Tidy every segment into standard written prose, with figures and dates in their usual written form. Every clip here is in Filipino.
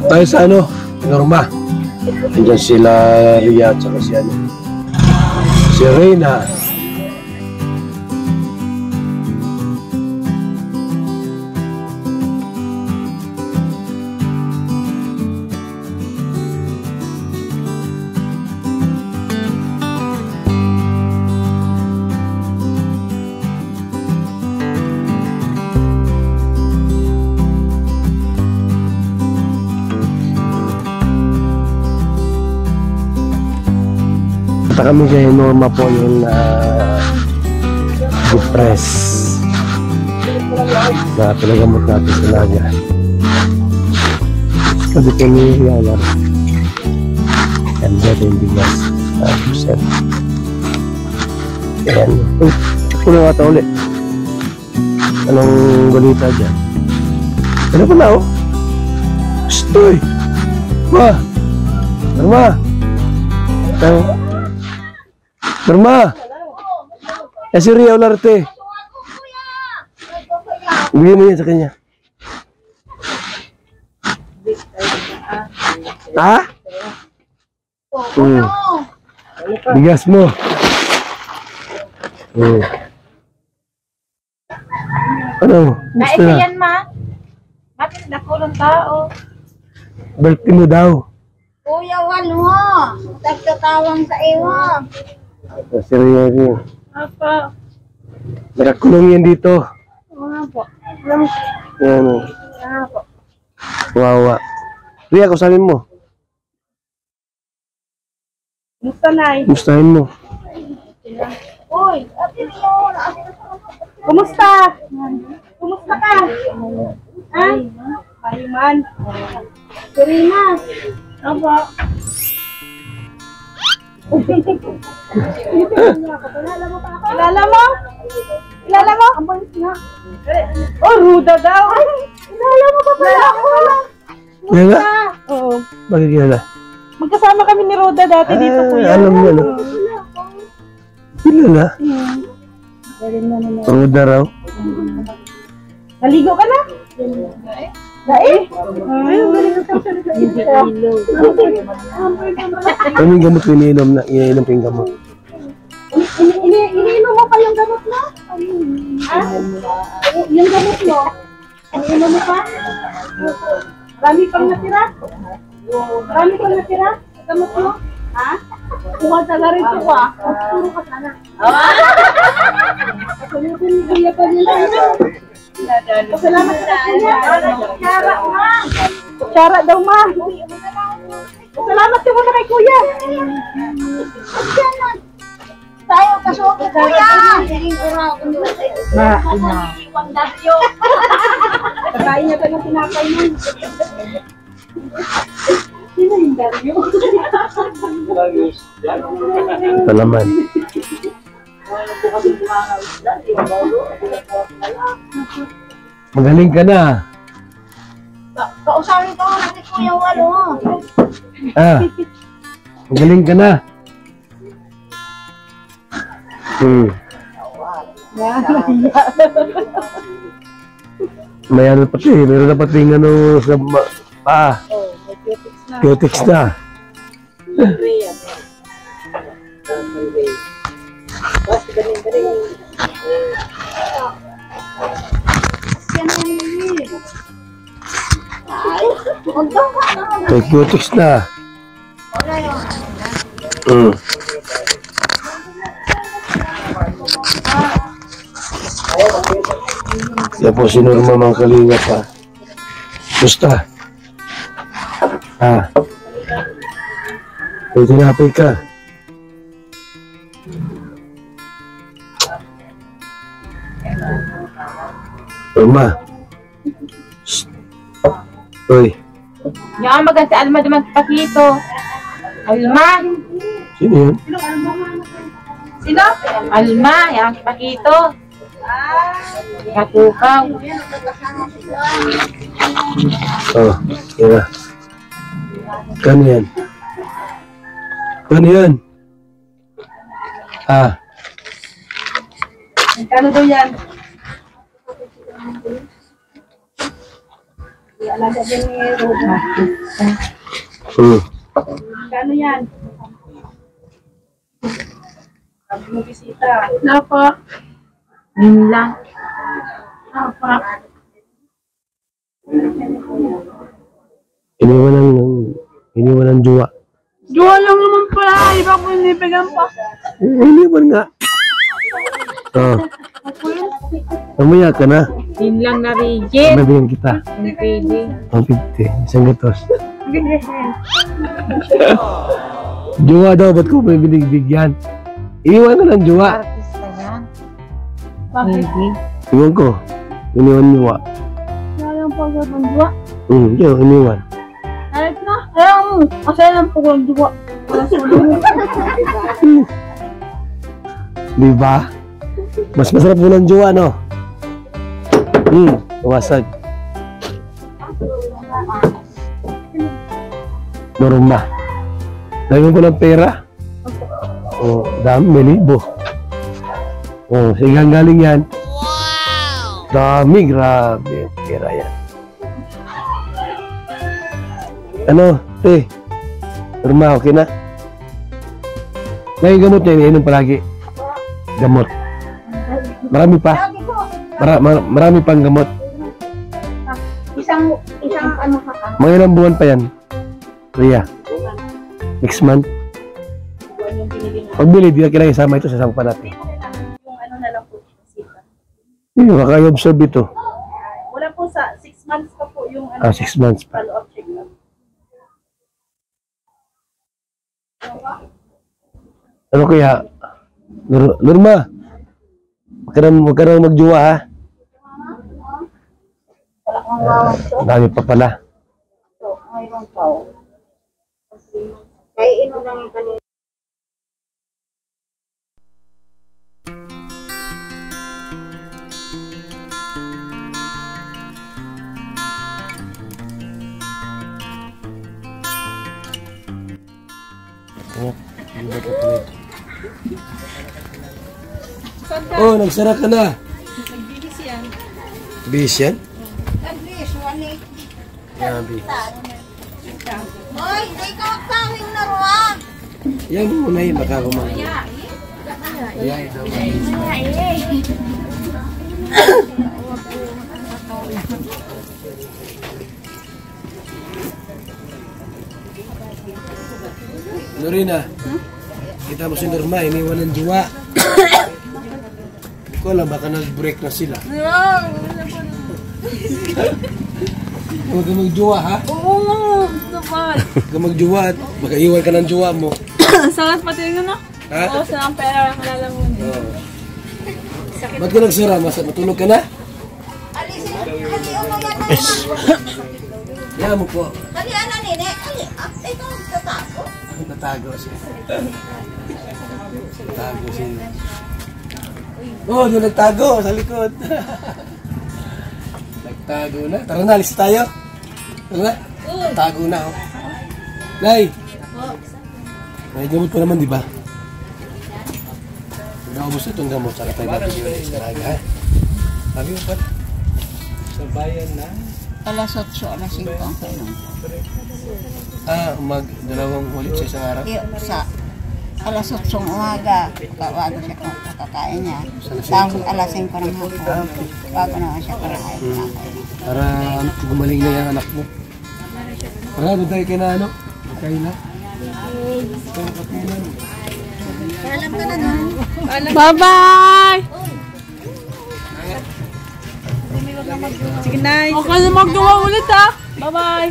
Tayo sa ano, Norma. Nandiyan sila Ria at saka si ano, si Reyna. Punta kami kay Norma po yung depress na pinagamot natin sa Naga. Sabi ko ni Riana, and that yung bigas 5%. Ayan. Puno nga ito ulit. Anong balita dyan? Ano pa na oh? Stoy! Ma! Norma! Tayo. Norma! Eh si Ria Olarte. Bigyan mo yan sa kanya. Ha? Bigas mo. Ano? Naik yan ma. Bakit nakulong tao? Balti mo daw. Kuya Wan mo. Tagkatawang sa iwa. Si Ria rin. Apa? Nakakulong yan dito. Apa? Yan. Apa? Wawa. Ria, kusanin mo. Mustanay. Mustahin mo. Uy, ate mo. Kumusta? Kumusta ka? Ha? Ayman. Serena. Apa? Kilala mo pa ako? Kilala mo? Kilala mo? Oh, Ruda daw. Kilala mo pa pala ako? Kilala? Oo. Bakit kilala? Magkasama kami ni Ruda dati dito, kuya. Alam mo na. Kilala? Ruda raw? Naligo ka na? Dai? Ano yung gamot iniinom na? Iniinom pa yung gamot? Iniinom mo pa yung gamot mo? Ha? Yung gamot mo? Iniinom mo pa? Marami pang natira? Marami pang natira? Gamot mo? Ha? Kuha taga rin ito ah. Puro ka sana. Pasunutin mo kuya pa nila. Salamat sa kuya. Syara ma. Syara daw ma. Salamat ka muna kay kuya. Tayo kasuki kuya. Ma. Pagkain niya ka ng tinapay mo. Sino yung Dario? Palaman. Magaling ka na. Kausapin ko natin kuya ano. Ah. Magaling ka na. May ano pati. Meron na pati ano sa paa. Cutics na. May cutics na. Yan po si Norma mga kalinga pa. Gusta? May tinapay ka. Norma. Uy. Yung maganda Alma naman pakito. Alma. Sino yun? Sino? Alma, yung pakito. Katukaw. Oh, yan. Kano yan? Kano yan? Kano daw yan? Alaga din ni Roda. Kano yan? Sabi mo bisita. Napa. Yun lang. Napa. Iniwan ng jowa. Jowa lang naman pala. Iba ko inipigan pa. Iniwan nga. Oh. Mamaya ka na. Yun lang na rigid. Mabigyan kita. Hindi pwede. 150. Isang gatos. Jowa daw, ba't ko may binibigyan? Iniwan ka ng jowa. Artista yan. Bakit? Iwan ko. Iniwan jowa. Kaya pa sa jowa. Yun, iniwan. Ayos na. Ayaw mo. Masaya lang po kung jowa. Wala sulong. Diba? Mas masarap po ng jowa, no? Wasag. Norma. Dami ko ng pera. Oh, dami, may libo. Oh, sige ang galing yan. Wow! Dami, grabe. Pera yan. Ano, te? Norma, okay na? Ngayon gamot niya, iniinom palagi. Gamot. Marami pa. Marami pang gamot. Isang ano ka ka? Mga ilang buwan pa yan. Ria. Next month. Pagbili, di na kailangan isama ito. Sasama pa natin. Yung ano na lang po. Makaka-observe ito. Wala po sa 6 months pa po yung ano. 6 months pa. Follow-up check-up. Ano kaya? Norma. Huwag ka nang magjowa, ha? Wala kang wawan to. Dami pa pala. So, ngayon pa. Kaya ino lang yung kanina. Oh, nagsara ka na. Nagbibis yan. Bis yan? Nagbibis, wali. Grabe. Hoy, hindi ka magtawing na ruwag. Yan mo na yun, baka kumain. Ayay daw. Lorena, kita mo si Norma, iniwan ng jowa. Hindi ko alam, baka nag-break na sila. Huwag ka magjowa, ha? Oo, dapat. Huwag ka magjowa, baka iwan ka ng jowa mo. Sangat pati yun, no? Ha? Oo, sa ang pera ang nalaman mo. Oo. Ba't ka nagsara? Matulog ka na? Yan mo po. Natago siya. Natago siya. Oh, doon nagtago sa likod. Nagtago na. Tara na, alis tayo. Tara na. Tago na, oh. Nay! May gamot pa naman, di ba? Naubos itong gamot. Saka tayo natin yun sa naga, ha? Sabi mo pa? Sa bayan na? Alas 8, alas 5 ang kainom. Dalawang ulit sa isang araw? Sa alas 8 ng umaga, bago siya kakakain niya. Tapos alas 5 ng hapon, bago naman siya kakain. Para gumaling na yung anak mo. Para doon tayo kay na ano? Kain na? Alam ka na nun. Bye-bye! Sige, nice. Okay na maggawa ulit, ha? Bye-bye!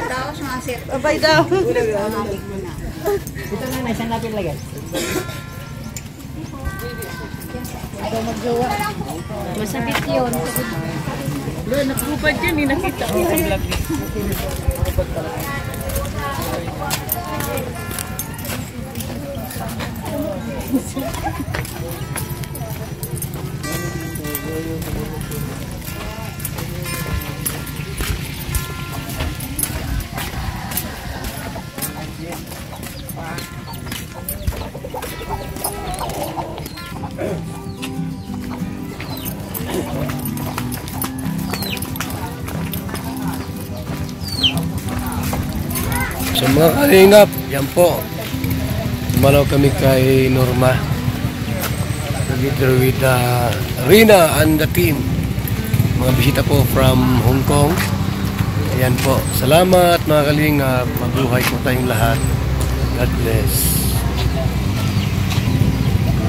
Tapos masir. Bye-bye daw. Ito na, may isang lapit lagi. Ayaw magjowa. Masabit yun. Lo, nakupad yan, eh. Nakita ko sa vlog. So mga kalingap, yan po. Tumalaw kami kay Norma. Together with Rina and the team. Mga bisita po from Hong Kong. Ayan po. Salamat mga kalingap. Mabuhay po tayong lahat. God bless.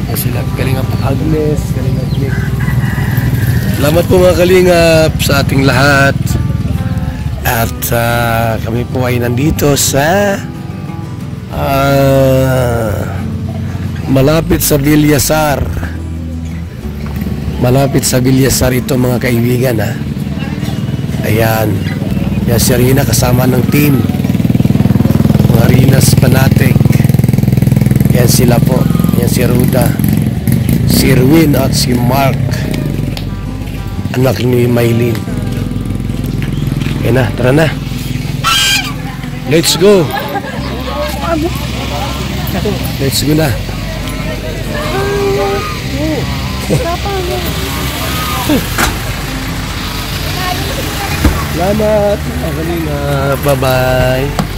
Yan sila kalingap Agnes, kalingap Nick. Salamat po mga kalingap sa ating lahat. At kami po ay nandito sa malapit sa Villasar. Malapit sa Villasar ito mga kaibigan ha. Ayan. Yan si Rina kasama ng team. Mga Rinas Fanatic. Yan sila po. Yan si Ruda. Si Erwin at si Mark. Anak ni Maylin. Yan na, tara na. Let's go. Let's go na. Salamat. Bye-bye.